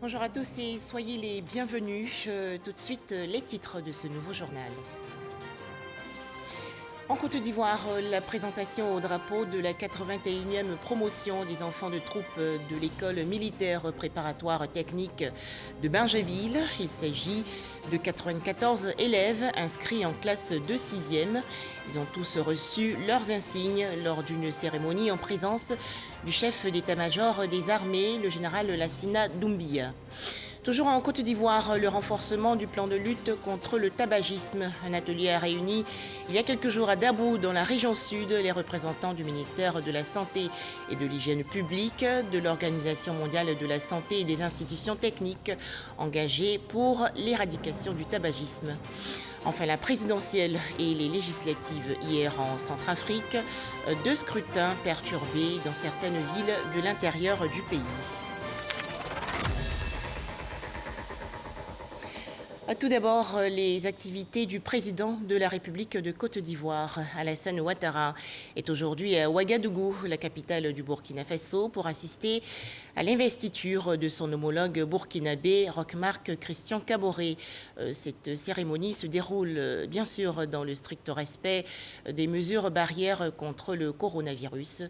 Bonjour à tous et soyez les bienvenus. Tout de suite, les titres de ce nouveau journal. En Côte d'Ivoire, la présentation au drapeau de la 81e promotion des enfants de troupe de l'école militaire préparatoire technique de Bingéville. Il s'agit de 94 élèves inscrits en classe de 6e. Ils ont tous reçu leurs insignes lors d'une cérémonie en présence du chef d'état-major des armées, le général Lassina Doumbia. Toujours en Côte d'Ivoire, le renforcement du plan de lutte contre le tabagisme. Un atelier a réuni il y a quelques jours à Dabou, dans la région sud, les représentants du ministère de la Santé et de l'Hygiène publique, de l'Organisation mondiale de la santé et des institutions techniques engagées pour l'éradication du tabagisme. Enfin, la présidentielle et les législatives hier en Centrafrique, deux scrutins perturbés dans certaines villes de l'intérieur du pays. Tout d'abord, les activités du président de la République de Côte d'Ivoire, Alassane Ouattara, est aujourd'hui à Ouagadougou, la capitale du Burkina Faso, pour assister à l'investiture de son homologue burkinabé, Roch-Marc Christian Kaboré. Cette cérémonie se déroule bien sûr dans le strict respect des mesures barrières contre le coronavirus.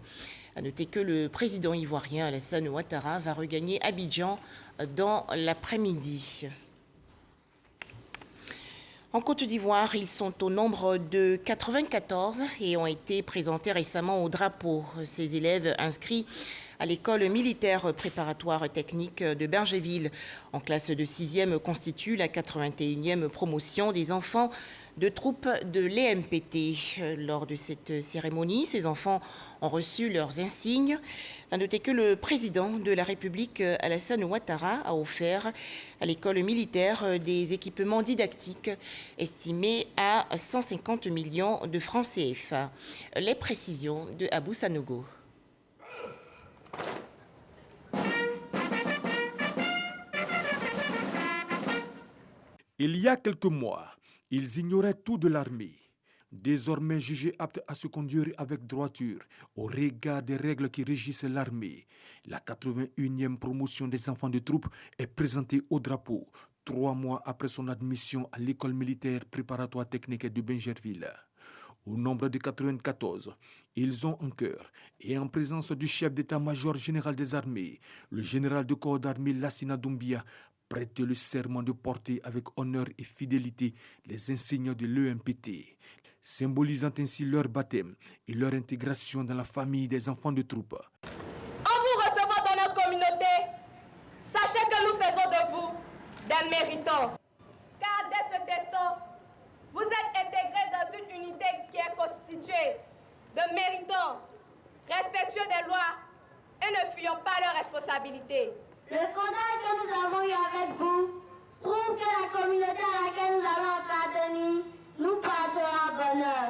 À noter que le président ivoirien Alassane Ouattara va regagner Abidjan dans l'après-midi. En Côte d'Ivoire, ils sont au nombre de 94 et ont été présentés récemment au drapeau. Ces élèves inscrits à l'école militaire préparatoire technique de Bingéville en classe de 6e constituent la 81e promotion des enfants de troupes de l'EMPT. Lors de cette cérémonie, ces enfants ont reçu leurs insignes. À noter que le président de la République, Alassane Ouattara, a offert à l'école militaire des équipements didactiques estimés à 150 millions de francs CFA. Les précisions de Abou Sanogo. Il y a quelques mois, ils ignoraient tout de l'armée. Désormais jugés aptes à se conduire avec droiture au regard des règles qui régissent l'armée, la 81e promotion des enfants de troupe est présentée au drapeau 3 mois après son admission à l'école militaire préparatoire technique de Bingerville. Au nombre de 94, ils ont en cœur et en présence du chef d'état-major général des armées, le général de corps d'armée Lassina Doumbia, prêté le serment de porter avec honneur et fidélité les insignes de l'EMPT, symbolisant ainsi leur baptême et leur intégration dans la famille des enfants de troupe. En vous recevant dans notre communauté, sachez que nous faisons de vous des méritants. Car dès ce destin, vous êtes intégrés dans une unité qui est constituée de méritants, respectueux des lois et ne fuyant pas leurs responsabilités. Le contact que nous avons eu avec vous prouve que la communauté à laquelle nous allons appartenir nous portera bonheur.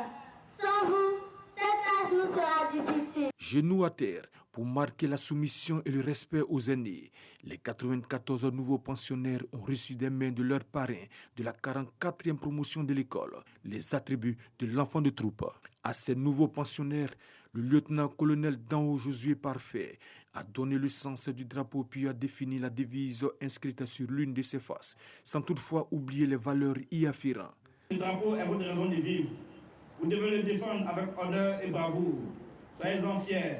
Sans vous, cette tâche nous sera difficile. Genoux à terre pour marquer la soumission et le respect aux aînés. Les 94 nouveaux pensionnaires ont reçu des mains de leurs parrains de la 44e promotion de l'école les attributs de l'enfant de troupe. À ces nouveaux pensionnaires, le lieutenant-colonel Danho Josué Parfait a donné le sens du drapeau puis a défini la devise inscrite sur l'une de ses faces, sans toutefois oublier les valeurs y afférentes. Le drapeau est votre raison de vivre. Vous devez le défendre avec honneur et bravoure. Soyez-en fiers.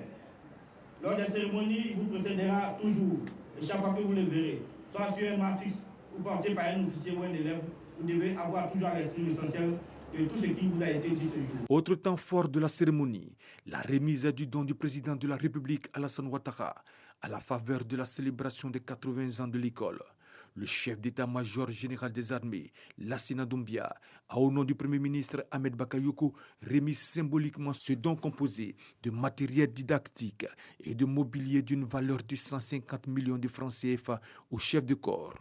Lors des cérémonies, il vous précédera toujours. Et chaque fois que vous le verrez, soit sur un mât fixe ou porté par un officier ou un élève, vous devez avoir toujours à l'esprit l'essentiel de tout ce qui vous a été dit ce jour. Autre temps fort de la cérémonie, la remise du don du président de la République Alassane Ouattara à la faveur de la célébration des 80 ans de l'école. Le chef d'état-major général des armées, Lassina Doumbia, a au nom du Premier ministre Ahmed Bakayoko remis symboliquement ce don composé de matériel didactique et de mobilier d'une valeur de 150 millions de francs CFA au chef de corps.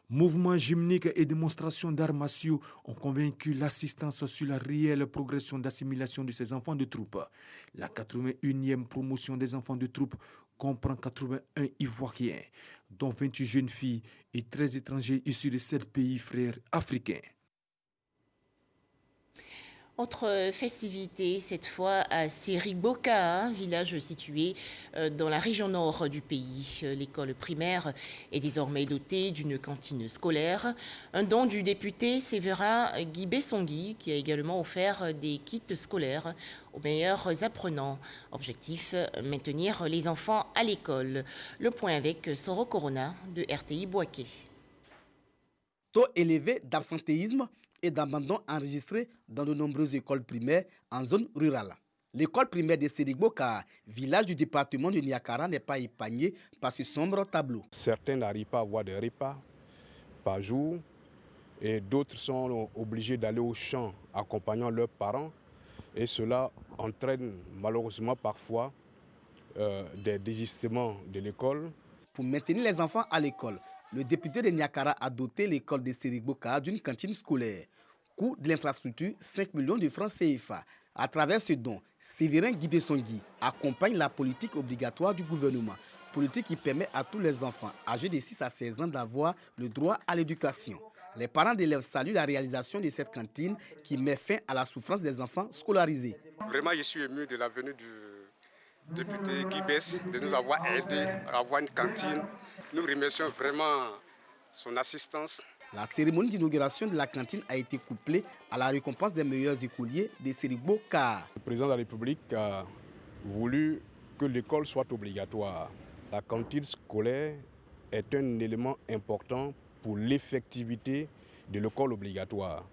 Mouvements gymniques et démonstrations d'arts martiaux ont convaincu l'assistance sur la réelle progression d'assimilation de ces enfants de troupe. La 81e promotion des enfants de troupe comprend 81 Ivoiriens, dont 28 jeunes filles et 13 étrangers issus de 7 pays frères africains. Autre festivité, cette fois à Sérigboka, village situé dans la région nord du pays. L'école primaire est désormais dotée d'une cantine scolaire. Un don du député Séverin Guibé-Songui qui a également offert des kits scolaires aux meilleurs apprenants. Objectif, maintenir les enfants à l'école. Le point avec Soro Corona de RTI Boaké. Taux élevé d'absentéisme et d'abandon enregistrés dans de nombreuses écoles primaires en zone rurale. L'école primaire de Sérigboka, village du département de Niakara, n'est pas épargnée par ce sombre tableau. Certains n'arrivent pas à avoir des repas par jour et d'autres sont obligés d'aller au champ accompagnant leurs parents et cela entraîne malheureusement parfois des désistements de l'école. Pour maintenir les enfants à l'école, le député de Niakara a doté l'école de Sérigboka d'une cantine scolaire. Coût de l'infrastructure, 5 millions de francs CFA. À travers ce don, Séverin Guibé-Songui accompagne la politique obligatoire du gouvernement. Politique qui permet à tous les enfants âgés de 6 à 16 ans d'avoir le droit à l'éducation. Les parents d'élèves saluent la réalisation de cette cantine qui met fin à la souffrance des enfants scolarisés. Vraiment, je suis ému de la venue du député Guibès de nous avoir aidés à avoir une cantine. Nous remercions vraiment son assistance. La cérémonie d'inauguration de la cantine a été couplée à la récompense des meilleurs écoliers de Sérigboka. Le président de la République a voulu que l'école soit obligatoire. La cantine scolaire est un élément important pour l'effectivité de l'école obligatoire,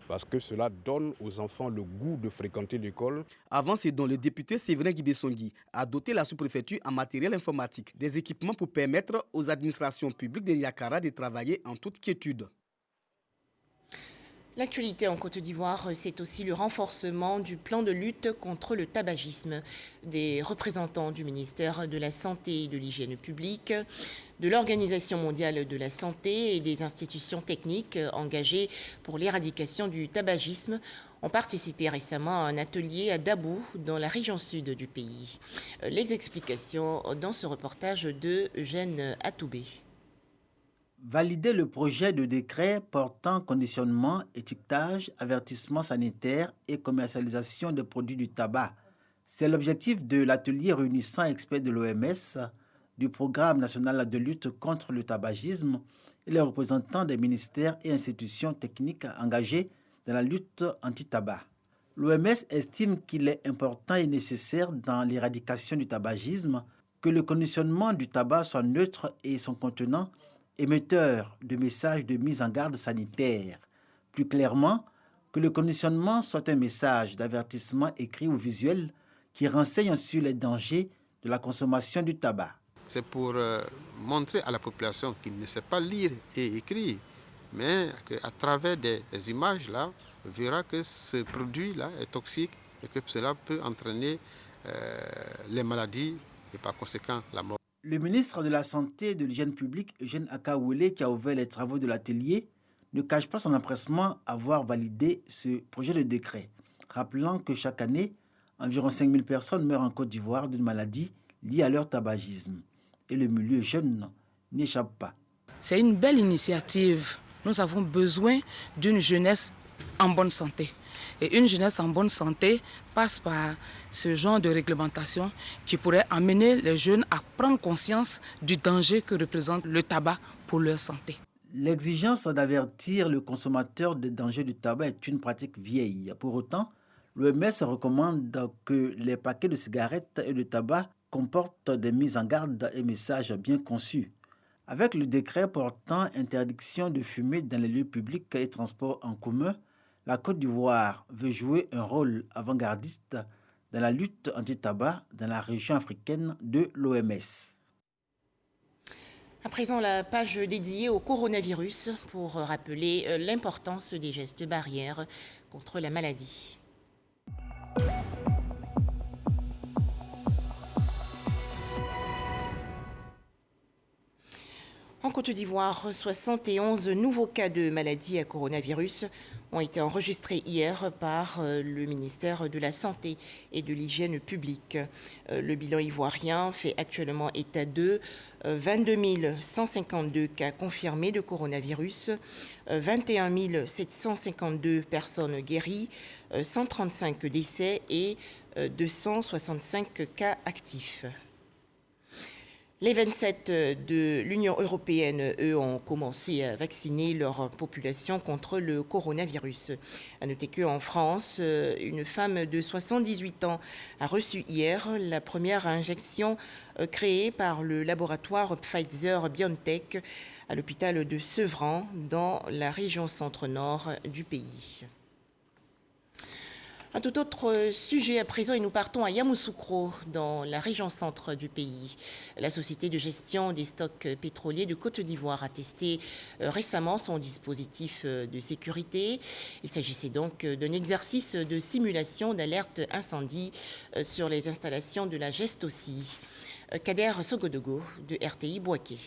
parce que cela donne aux enfants le goût de fréquenter l'école. Avant ce don, le député Séverin Guibé-Songui a doté la sous-préfecture en matériel informatique, des équipements pour permettre aux administrations publiques de Niakara de travailler en toute quiétude. L'actualité en Côte d'Ivoire, c'est aussi le renforcement du plan de lutte contre le tabagisme. Des représentants du ministère de la Santé et de l'Hygiène publique, de l'Organisation mondiale de la santé et des institutions techniques engagées pour l'éradication du tabagisme ont participé récemment à un atelier à Dabou, dans la région sud du pays. Les explications dans ce reportage de Eugène Atoubé. Valider le projet de décret portant conditionnement, étiquetage, avertissement sanitaire et commercialisation des produits du tabac. C'est l'objectif de l'atelier réunissant experts de l'OMS, du Programme national de lutte contre le tabagisme et les représentants des ministères et institutions techniques engagés dans la lutte anti-tabac. L'OMS estime qu'il est important et nécessaire dans l'éradication du tabagisme que le conditionnement du tabac soit neutre et son contenant émetteur de messages de mise en garde sanitaire. Plus clairement, que le conditionnement soit un message d'avertissement écrit ou visuel qui renseigne sur les dangers de la consommation du tabac. C'est pour montrer à la population qu'il ne sait pas lire et écrire, mais qu'à travers des images, là, on verra que ce produit-là est toxique et que cela peut entraîner les maladies et par conséquent la mort. Le ministre de la Santé et de l'Hygiène publique, Eugène Akawele, qui a ouvert les travaux de l'atelier, ne cache pas son empressement à voir valider ce projet de décret, rappelant que chaque année, environ 5000 personnes meurent en Côte d'Ivoire d'une maladie liée à leur tabagisme. Et le milieu jeune n'y échappe pas. C'est une belle initiative. Nous avons besoin d'une jeunesse en bonne santé. Et une jeunesse en bonne santé passe par ce genre de réglementation qui pourrait amener les jeunes à prendre conscience du danger que représente le tabac pour leur santé. L'exigence d'avertir le consommateur des dangers du tabac est une pratique vieille. Pour autant, l'OMS recommande que les paquets de cigarettes et de tabac comportent des mises en garde et messages bien conçus. Avec le décret portant interdiction de fumer dans les lieux publics et transports en commun, la Côte d'Ivoire veut jouer un rôle avant-gardiste dans la lutte anti-tabac dans la région africaine de l'OMS. À présent, la page dédiée au coronavirus pour rappeler l'importance des gestes barrières contre la maladie. En Côte d'Ivoire, 71 nouveaux cas de maladie à coronavirus ont été enregistrés hier par le ministère de la Santé et de l'Hygiène publique. Le bilan ivoirien fait actuellement état de 22 152 cas confirmés de coronavirus, 21 752 personnes guéries, 135 décès et 265 cas actifs. Les 27 de l'Union européenne, eux, ont commencé à vacciner leur population contre le coronavirus. À noter qu'en France, une femme de 78 ans a reçu hier la première injection créée par le laboratoire Pfizer-BioNTech à l'hôpital de Sevran, dans la région centre-nord du pays. Un tout autre sujet à présent et nous partons à Yamoussoukro, dans la région centre du pays. La société de gestion des stocks pétroliers de Côte d'Ivoire a testé récemment son dispositif de sécurité. Il s'agissait donc d'un exercice de simulation d'alerte incendie sur les installations de la Gestossi. Kader Sogodogo de RTI Bouaké.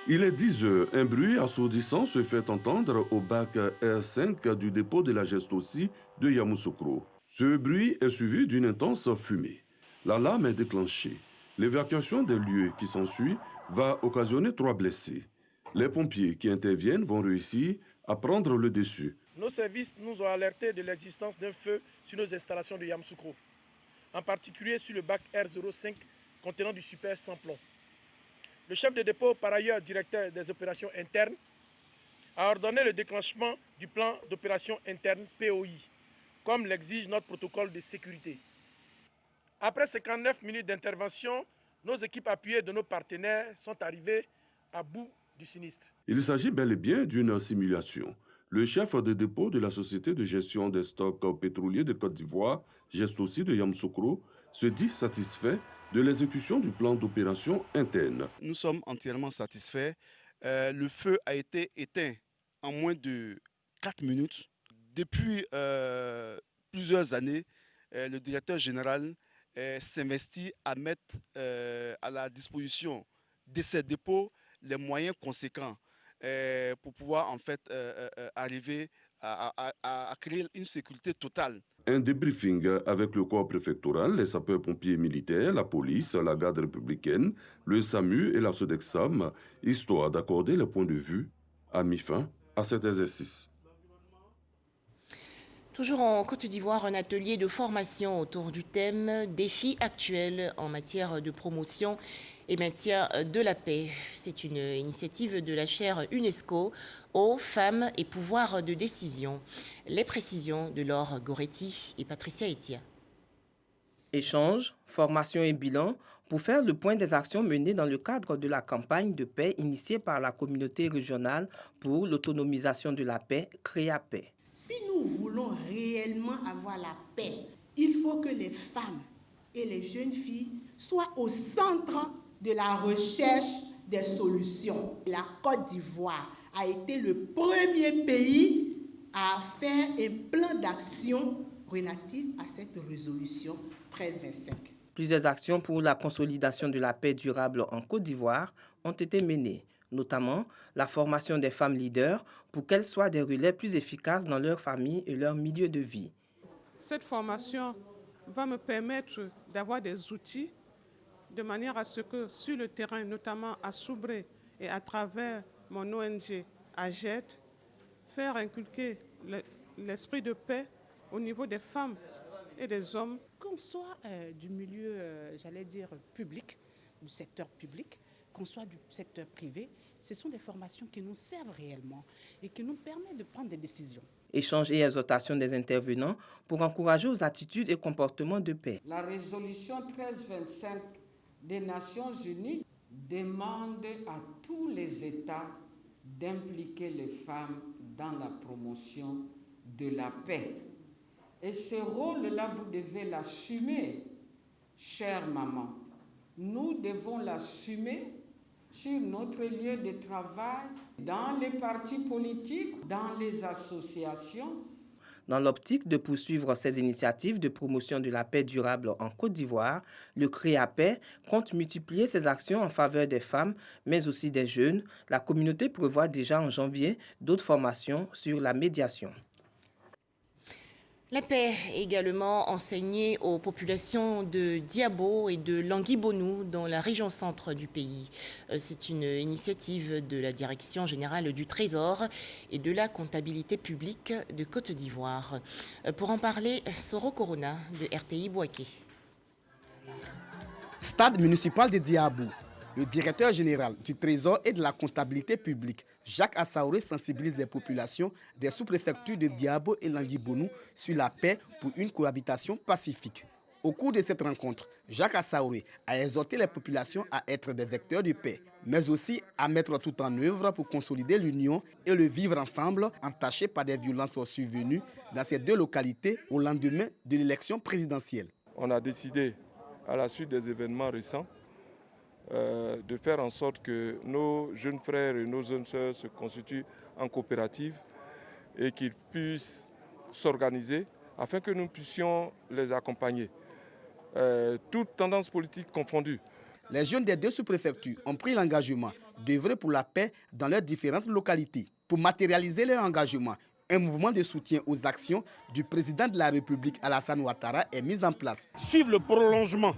Il est 10 heures. Un bruit assourdissant se fait entendre au bac R5 du dépôt de la Gestossi de Yamoussoukro. Ce bruit est suivi d'une intense fumée. L'alarme est déclenchée. L'évacuation des lieux qui s'ensuit va occasionner 3 blessés. Les pompiers qui interviennent vont réussir à prendre le dessus. Nos services nous ont alertés de l'existence d'un feu sur nos installations de Yamoussoukro, en particulier sur le bac R05 contenant du super sans plomb. Le chef de dépôt, par ailleurs directeur des opérations internes, a ordonné le déclenchement du plan d'opération interne POI, comme l'exige notre protocole de sécurité. Après 59 minutes d'intervention, nos équipes appuyées de nos partenaires sont arrivées à bout du sinistre. Il s'agit bel et bien d'une simulation. Le chef de dépôt de la société de gestion des stocks pétroliers de Côte d'Ivoire, Gestossi de Yamoussoukro, se dit satisfait de l'exécution du plan d'opération interne. Nous sommes entièrement satisfaits. Le feu a été éteint en moins de 4 minutes. Depuis plusieurs années, le directeur général s'investit à mettre à la disposition de ces dépôts les moyens conséquents pour pouvoir en fait arriver à créer une sécurité totale. Un débriefing avec le corps préfectoral, les sapeurs-pompiers militaires, la police, la garde républicaine, le SAMU et la Sodexam, histoire d'accorder le point de vue, a mis fin à cet exercice. Toujours en Côte d'Ivoire, un atelier de formation autour du thème « Défis actuels en matière de promotion et maintien de la paix ». C'est une initiative de la chaire UNESCO aux femmes et pouvoirs de décision. Les précisions de Laure Goretti et Patricia Etia. Échange, formation et bilan pour faire le point des actions menées dans le cadre de la campagne de paix initiée par la communauté régionale pour l'autonomisation de la paix, CREAPAIX. Si nous voulons réellement avoir la paix, il faut que les femmes et les jeunes filles soient au centre de la recherche des solutions. La Côte d'Ivoire a été le premier pays à faire un plan d'action relatif à cette résolution 1325. Plusieurs actions pour la consolidation de la paix durable en Côte d'Ivoire ont été menées, notamment la formation des femmes leaders pour qu'elles soient des relais plus efficaces dans leur famille et leur milieu de vie. Cette formation va me permettre d'avoir des outils de manière à ce que sur le terrain, notamment à Soubré et à travers mon ONG AGET, faire inculquer l'esprit de paix au niveau des femmes et des hommes. Qu'on soit du milieu, j'allais dire, public, du secteur public, qu'on soit du secteur privé, ce sont des formations qui nous servent réellement et qui nous permettent de prendre des décisions. Échange et exhortation des intervenants pour encourager aux attitudes et comportements de paix. La résolution 1325 des Nations Unies demande à tous les États d'impliquer les femmes dans la promotion de la paix. Et ce rôle-là, vous devez l'assumer, chère maman. Nous devons l'assumer sur notre lieu de travail, dans les partis politiques, dans les associations. Dans l'optique de poursuivre ces initiatives de promotion de la paix durable en Côte d'Ivoire, le CREAPAIX compte multiplier ses actions en faveur des femmes, mais aussi des jeunes. La communauté prévoit déjà en janvier d'autres formations sur la médiation. La paix est également enseignée aux populations de Diabo et de Languibonou dans la région centre du pays. C'est une initiative de la Direction générale du Trésor et de la comptabilité publique de Côte d'Ivoire. Pour en parler, Soro Corona de RTI Bouaké. Stade municipal de Diabo. Le directeur général du Trésor et de la comptabilité publique, Jacques Assaouré, sensibilise les populations des sous-préfectures de Diabo et Languibonou sur la paix pour une cohabitation pacifique. Au cours de cette rencontre, Jacques Assaouré a exhorté les populations à être des vecteurs de paix, mais aussi à mettre tout en œuvre pour consolider l'union et le vivre ensemble entaché par des violences survenues dans ces deux localités au lendemain de l'élection présidentielle. On a décidé, à la suite des événements récents, de faire en sorte que nos jeunes frères et nos jeunes sœurs se constituent en coopérative et qu'ils puissent s'organiser afin que nous puissions les accompagner. Toutes tendances politiques confondues. Les jeunes des deux sous-préfectures ont pris l'engagement d'œuvrer pour la paix dans leurs différentes localités. Pour matérialiser leur engagement, un mouvement de soutien aux actions du président de la République Alassane Ouattara est mis en place. Suivre le prolongement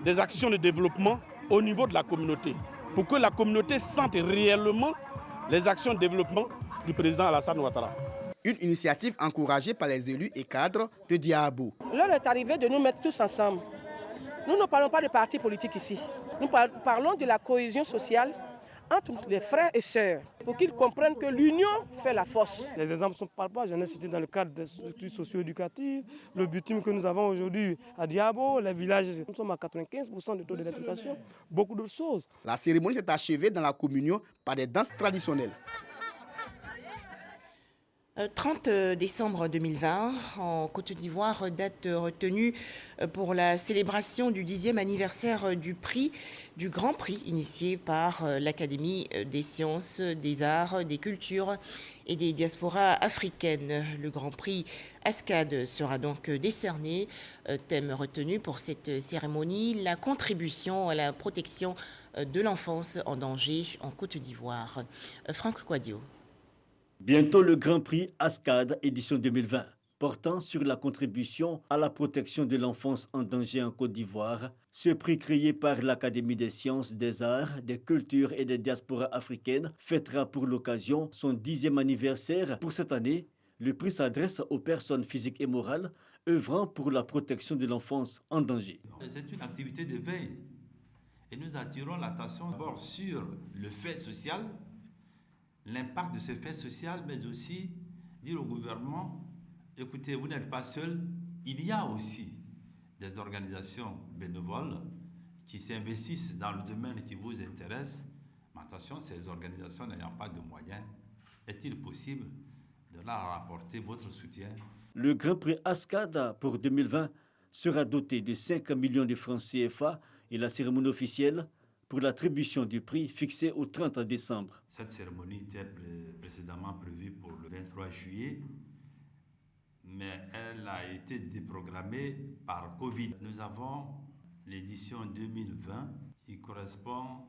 des actions de développement au niveau de la communauté, pour que la communauté sente réellement les actions de développement du président Alassane Ouattara. Une initiative encouragée par les élus et cadres de Diabo. L'heure est arrivée de nous mettre tous ensemble. Nous ne parlons pas de partis politiques ici. Nous parlons de la cohésion sociale entre les frères et sœurs, pour qu'ils comprennent que l'union fait la force. Les exemples sont palpables, j'en ai cité dans le cadre des structures socio-éducatives, le bitume que nous avons aujourd'hui à Diabo, les villages, nous sommes à 95% de taux d'électrification, beaucoup d'autres choses. La cérémonie s'est achevée dans la communion par des danses traditionnelles. 30 décembre 2020, en Côte d'Ivoire, date retenue pour la célébration du 10e anniversaire du Grand Prix initié par l'Académie des sciences, des arts, des cultures et des diasporas africaines. Le Grand Prix ASCAD sera donc décerné. Thème retenu pour cette cérémonie, la contribution à la protection de l'enfance en danger en Côte d'Ivoire. Franck Quadio. Bientôt le Grand Prix ASCAD édition 2020, portant sur la contribution à la protection de l'enfance en danger en Côte d'Ivoire. Ce prix créé par l'Académie des sciences, des arts, des cultures et des diasporas africaines fêtera pour l'occasion son 10e anniversaire. Pour cette année, le prix s'adresse aux personnes physiques et morales œuvrant pour la protection de l'enfance en danger. C'est une activité de veille et nous attirons l'attention d'abord sur le fait social, l'impact de ce fait social, mais aussi dire au gouvernement, écoutez, vous n'êtes pas seul, il y a aussi des organisations bénévoles qui s'investissent dans le domaine qui vous intéresse. Mais attention, ces organisations n'ayant pas de moyens, est-il possible de leur apporter votre soutien? Le Grand Prix ASCAD pour 2020 sera doté de 5 millions de francs CFA et la cérémonie officielle pour l'attribution du prix fixé au 30 décembre. Cette cérémonie était précédemment prévue pour le 23 juillet, mais elle a été déprogrammée par Covid. Nous avons l'édition 2020 qui correspond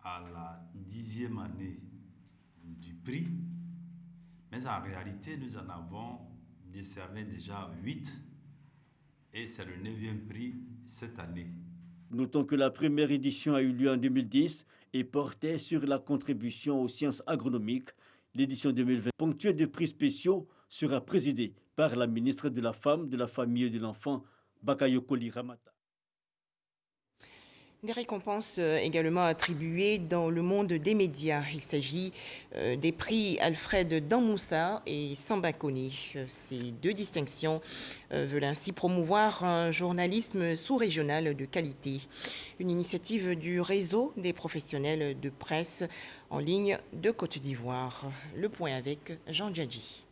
à la 10e année du prix, mais en réalité, nous en avons décerné déjà 8 et c'est le 9e prix cette année. Notons que la première édition a eu lieu en 2010 et portait sur la contribution aux sciences agronomiques. L'édition 2020, ponctuée de prix spéciaux, sera présidée par la ministre de la Femme, de la Famille et de l'Enfant, Bakayokoli Ramata. Des récompenses également attribuées dans le monde des médias. Il s'agit des prix Alfred Danmoussa et Samba Koni. Ces deux distinctions veulent ainsi promouvoir un journalisme sous-régional de qualité. Une initiative du réseau des professionnels de presse en ligne de Côte d'Ivoire. Le point avec Jean Djadji.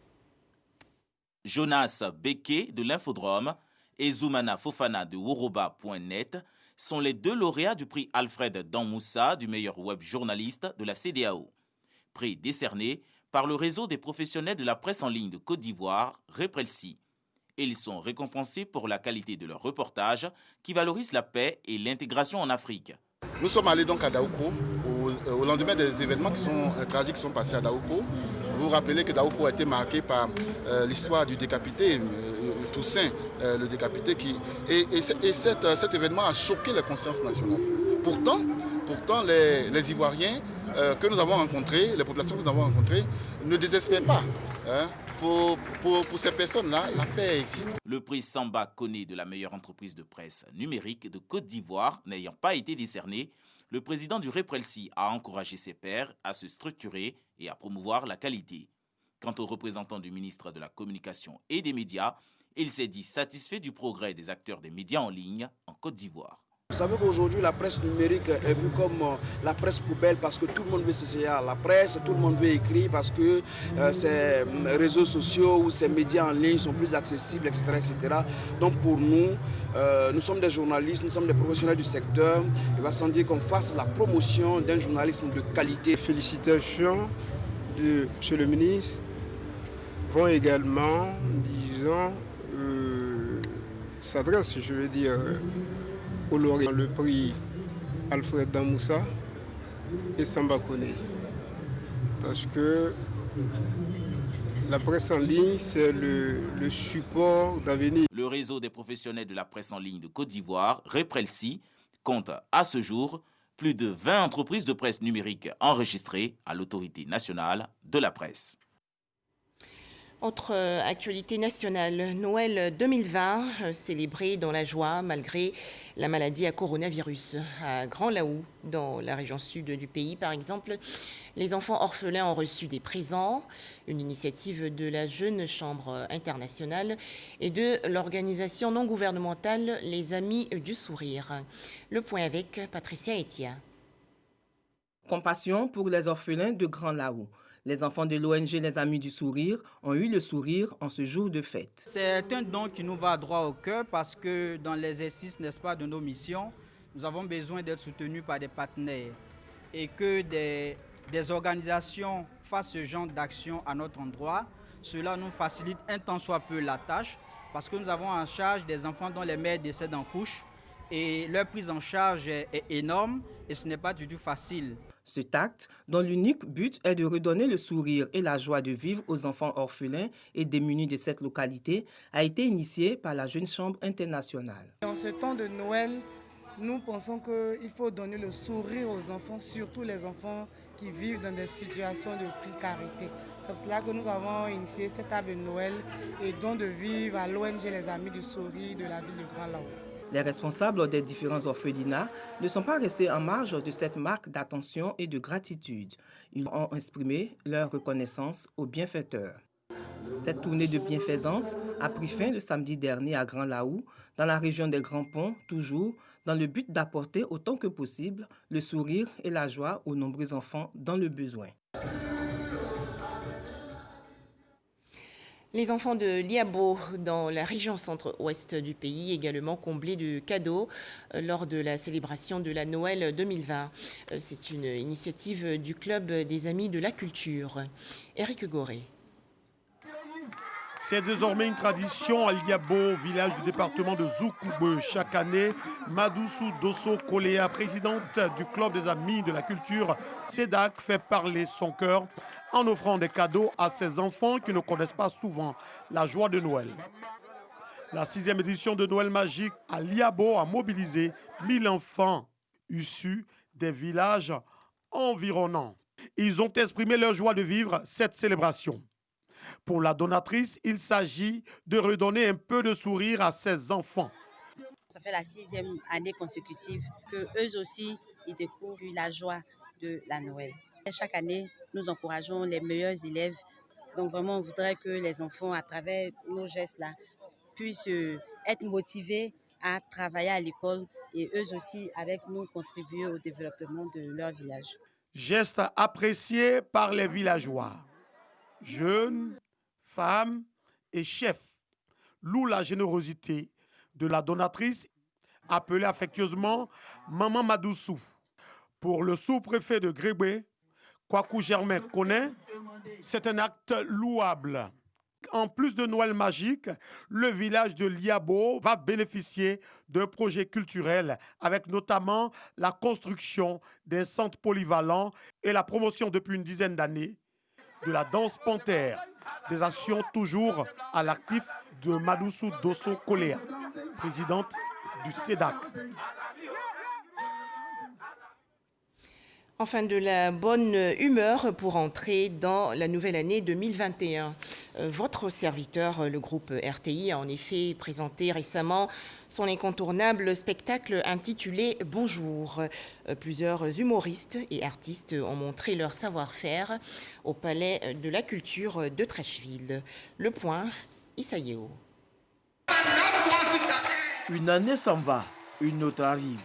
Jonas Beke de l'Infodrome et Zoumana Fofana de Woroba.net sont les deux lauréats du prix Alfred Danmoussa du meilleur web journaliste de la CEDEAO. Prix décerné par le réseau des professionnels de la presse en ligne de Côte d'Ivoire, Reprelsi. Et ils sont récompensés pour la qualité de leur reportage qui valorise la paix et l'intégration en Afrique. Nous sommes allés donc à Daouko au lendemain des événements tragiques qui sont passés à Daouko. Vous vous rappelez que Daouko a été marqué par l'histoire du décapité, Toussaint, le décapité. Cet événement a choqué les consciences nationales. Pourtant les Ivoiriens que nous avons rencontrés, les populations que nous avons rencontrées, ne désespèrent pas. Pour ces personnes-là, la paix existe. Le prix Samba Koné de la meilleure entreprise de presse numérique de Côte d'Ivoire n'ayant pas été décerné, le président du Reprelsi a encouragé ses pairs à se structurer et à promouvoir la qualité. Quant au représentant du ministre de la Communication et des Médias, il s'est dit satisfait du progrès des acteurs des médias en ligne en Côte d'Ivoire. Vous savez qu'aujourd'hui, la presse numérique est vue comme la presse poubelle parce que tout le monde veut s'essayer à la presse, tout le monde veut écrire parce que ces réseaux sociaux ou ces médias en ligne sont plus accessibles, etc. etc. Donc pour nous, nous sommes des journalistes, nous sommes des professionnels du secteur. Il va sans dire qu'on fasse la promotion d'un journalisme de qualité. Félicitations de M. le ministre vont également, disons, s'adresse, je veux dire, au lauréat, le prix Alfred Damoussa et Samba Koné. Parce que la presse en ligne, c'est le support d'avenir. Le réseau des professionnels de la presse en ligne de Côte d'Ivoire, Reprelsi, compte à ce jour plus de 20 entreprises de presse numérique enregistrées à l'autorité nationale de la presse. Autre actualité nationale, Noël 2020, célébré dans la joie malgré la maladie à coronavirus. À Grand Laou, dans la région sud du pays par exemple, les enfants orphelins ont reçu des présents, une initiative de la Jeune Chambre internationale et de l'organisation non gouvernementale Les Amis du Sourire. Le point avec Patricia Etia. Compassion pour les orphelins de Grand Laou. Les enfants de l'ONG Les Amis du Sourire ont eu le sourire en ce jour de fête. C'est un don qui nous va droit au cœur parce que dans l'exercice, n'est-ce pas, de nos missions, nous avons besoin d'être soutenus par des partenaires et que des organisations fassent ce genre d'action à notre endroit. Cela nous facilite un tant soit peu la tâche parce que nous avons en charge des enfants dont les mères décèdent en couche et leur prise en charge est énorme et ce n'est pas du tout facile. Cet acte, dont l'unique but est de redonner le sourire et la joie de vivre aux enfants orphelins et démunis de cette localité, a été initié par la Jeune Chambre internationale. En ce temps de Noël, nous pensons qu'il faut donner le sourire aux enfants, surtout les enfants qui vivent dans des situations de précarité. C'est pour cela que nous avons initié cette table de Noël et don de vivre à l'ONG Les Amis du Sourire de la ville de Grand Laou. Les responsables des différents orphelinats ne sont pas restés en marge de cette marque d'attention et de gratitude. Ils ont exprimé leur reconnaissance aux bienfaiteurs. Cette tournée de bienfaisance a pris fin le samedi dernier à Grand Laou, dans la région des Grands Ponts, toujours dans le but d'apporter autant que possible le sourire et la joie aux nombreux enfants dans le besoin. Les enfants de Liabo, dans la région centre-ouest du pays, également comblés de cadeaux lors de la célébration de la Noël 2020. C'est une initiative du Club des Amis de la Culture. Éric Goré. C'est désormais une tradition à Liabo, village du département de Zoukoube. Chaque année, Madoussou Dosso Koléa, présidente du Club des Amis de la Culture, CEDAC, fait parler son cœur en offrant des cadeaux à ses enfants qui ne connaissent pas souvent la joie de Noël. La 6e édition de Noël Magique à Liabo a mobilisé 1000 enfants issus des villages environnants. Ils ont exprimé leur joie de vivre cette célébration. Pour la donatrice, il s'agit de redonner un peu de sourire à ses enfants. Ça fait la 6e année consécutive que eux aussi, ils découvrent la joie de la Noël. Et chaque année, nous encourageons les meilleurs élèves. Donc vraiment, on voudrait que les enfants, à travers nos gestes-là, puissent être motivés à travailler à l'école et eux aussi, avec nous, contribuer au développement de leur village. Geste apprécié par les villageois. Jeunes, femmes et chefs louent la générosité de la donatrice, appelée affectueusement Maman Madoussou. Pour le sous-préfet de Grébé, Kwaku Germain Koné, C'est un acte louable. En plus de Noël magique, le village de Liabo va bénéficier d'un projet culturel avec notamment la construction d'un centre polyvalent et la promotion depuis une dizaine d'années de la danse panthère. Des actions toujours à l'actif de Madousou Dosso Koléa, présidente du SEDAC. Enfin, de la bonne humeur pour entrer dans la nouvelle année 2021. Votre serviteur, le groupe RTI, a en effet présenté récemment son incontournable spectacle intitulé « Bonjour ». Plusieurs humoristes et artistes ont montré leur savoir-faire au Palais de la Culture de Trècheville. Le point, Issa Yeo. Une année s'en va, une autre arrive.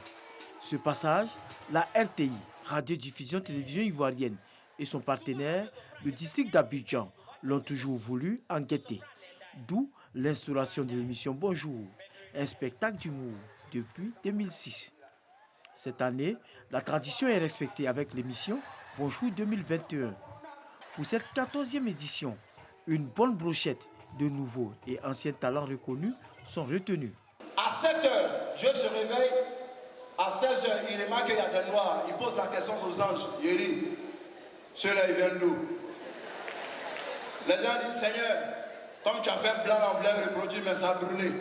Ce passage, la RTI, Radiodiffusion Télévision Ivoirienne, et son partenaire, le district d'Abidjan, l'ont toujours voulu en guetter. D'où l'instauration de l'émission Bonjour, un spectacle d'humour depuis 2006. Cette année, la tradition est respectée avec l'émission Bonjour 2021. Pour cette 14e édition, une bonne brochette de nouveaux et anciens talents reconnus sont retenus. À 7h, Dieu se réveille. À 16h, il remarque qu'il y a des noirs. Il pose la question aux anges. Il dit, ceux-là, ils viennent d'où? Les gens disent, Seigneur, comme tu as fait blanc, on voulait reproduire, mais ça a brûlé.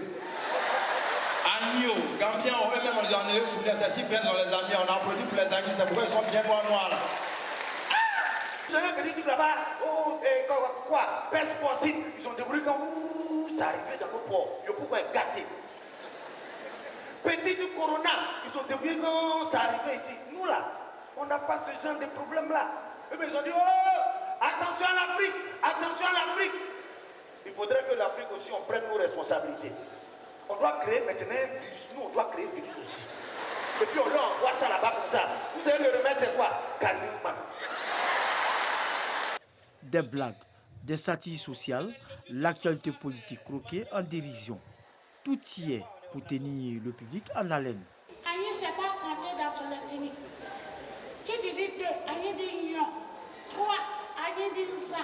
Agneau, Gambien, eux-mêmes, on les a enlevés, c'est si bien, on les a mis, on a produit pour les amis, c'est pourquoi ils sont bien noirs là. Je vais venir là-bas, oh, quoi, peste porcine, ils ont débrouillé quand ça arrivait dans nos ports. Je pourquoi être gâté. Petit du corona, ils ont débrouillé quand ça arrivait ici. Nous là, on n'a pas ce genre de problème là. Eux, ils ont dit, oh, attention à l'Afrique, attention à l'Afrique. Il faudrait que l'Afrique aussi, on prenne nos responsabilités. On doit créer maintenant un virus, nous on doit créer un virus aussi. Et puis on leur envoie ça là-bas comme ça. Vous allez le remettre, c'est quoi? Calmement. Des blagues, des satires sociales, l'actualité politique croquée en dérision. Tout y est pour tenir le public en haleine. Aïe, c'est pas compté dans son ethnie. Qui dit 2, Aïe dit non. 3, Aïe dit ça.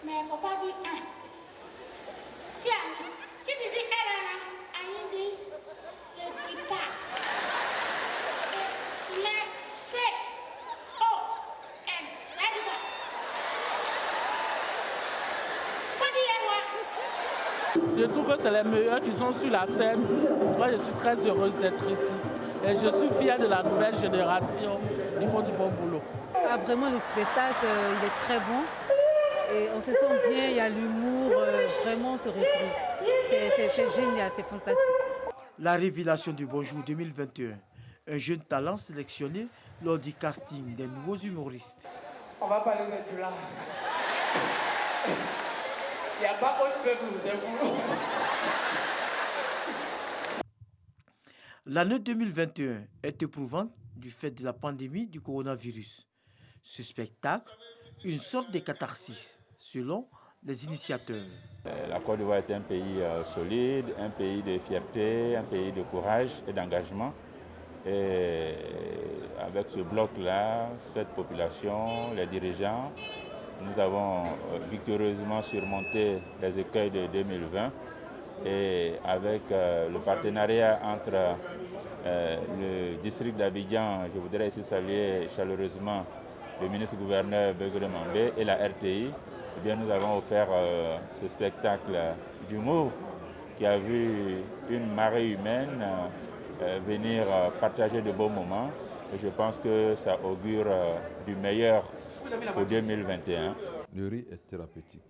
Mais il ne faut pas dire 1. Qui Aïe? Qui dit elle, Aïe dit ne dit pas. Les C-O-N. Ça dit quoi? Faut dire moi. Je trouve que c'est les meilleurs qui sont sur la scène. Moi, je suis très heureuse d'être ici. Et je suis fière de la nouvelle génération. Ils font du bon boulot. Ah, vraiment, le spectacle, il est très bon. Et on se sent bien, il y a l'humour, vraiment on se retrouve. C'est génial, c'est fantastique. La révélation du Bonjour 2021. Un jeune talent sélectionné lors du casting des nouveaux humoristes. On va parler de tout là. Il n'y a pas autre que vous, c'est vous. L'année 2021 est éprouvante du fait de la pandémie du coronavirus. Ce spectacle, une sorte de catharsis, selon les initiateurs. La Côte d'Ivoire est un pays solide, un pays de fierté, un pays de courage et d'engagement. Et avec ce bloc-là, cette population, les dirigeants, nous avons victorieusement surmonté les écueils de 2020 et avec le partenariat entre le district d'Abidjan, je voudrais ici saluer chaleureusement le ministre-gouverneur Begré Mambé et la RTI, eh bien, nous avons offert ce spectacle d'humour qui a vu une marée humaine venir partager de beaux moments. Et je pense que ça augure du meilleur pour 2021. Le riz est thérapeutique.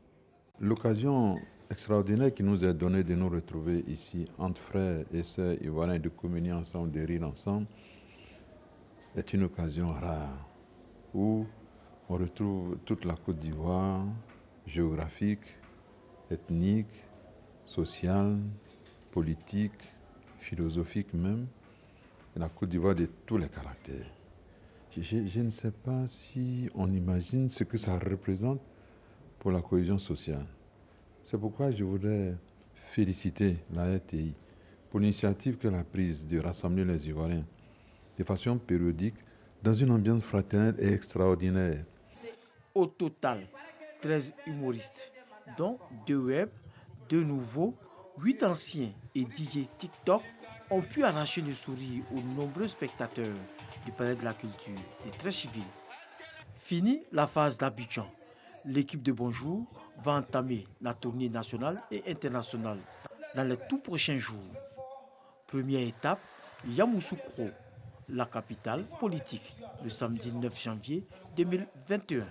L'occasion extraordinaire qui nous est donnée de nous retrouver ici entre frères et sœurs ivoiriens, de communier ensemble, de rire ensemble, est une occasion rare où on retrouve toute la Côte d'Ivoire, géographique, ethnique, sociale, politique, philosophique même, et la Côte d'Ivoire de tous les caractères. Je ne sais pas si on imagine ce que ça représente pour la cohésion sociale. C'est pourquoi je voudrais féliciter la RTI pour l'initiative qu'elle a prise de rassembler les Ivoiriens de façon périodique dans une ambiance fraternelle et extraordinaire. Au total, 13 humoristes, dont 2 web, 2 nouveaux, 8 anciens et DJ TikTok ont pu arracher le sourire aux nombreux spectateurs du Palais de la Culture des Treichville. Fini la phase d'Abidjan. L'équipe de Bonjour va entamer la tournée nationale et internationale dans les tout prochains jours. Première étape, Yamoussoukro, la capitale politique, le samedi 9 janvier 2021.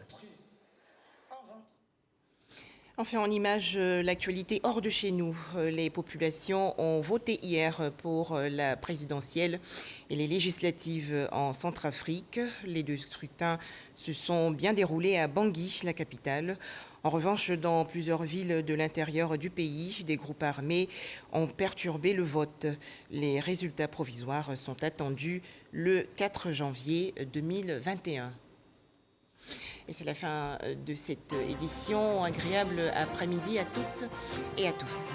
Enfin, en image, l'actualité hors de chez nous. Les populations ont voté hier pour la présidentielle et les législatives en Centrafrique. Les 2 scrutins se sont bien déroulés à Bangui, la capitale. En revanche, dans plusieurs villes de l'intérieur du pays, des groupes armés ont perturbé le vote. Les résultats provisoires sont attendus le 4 janvier 2021. Et c'est la fin de cette édition. Agréable après-midi à toutes et à tous.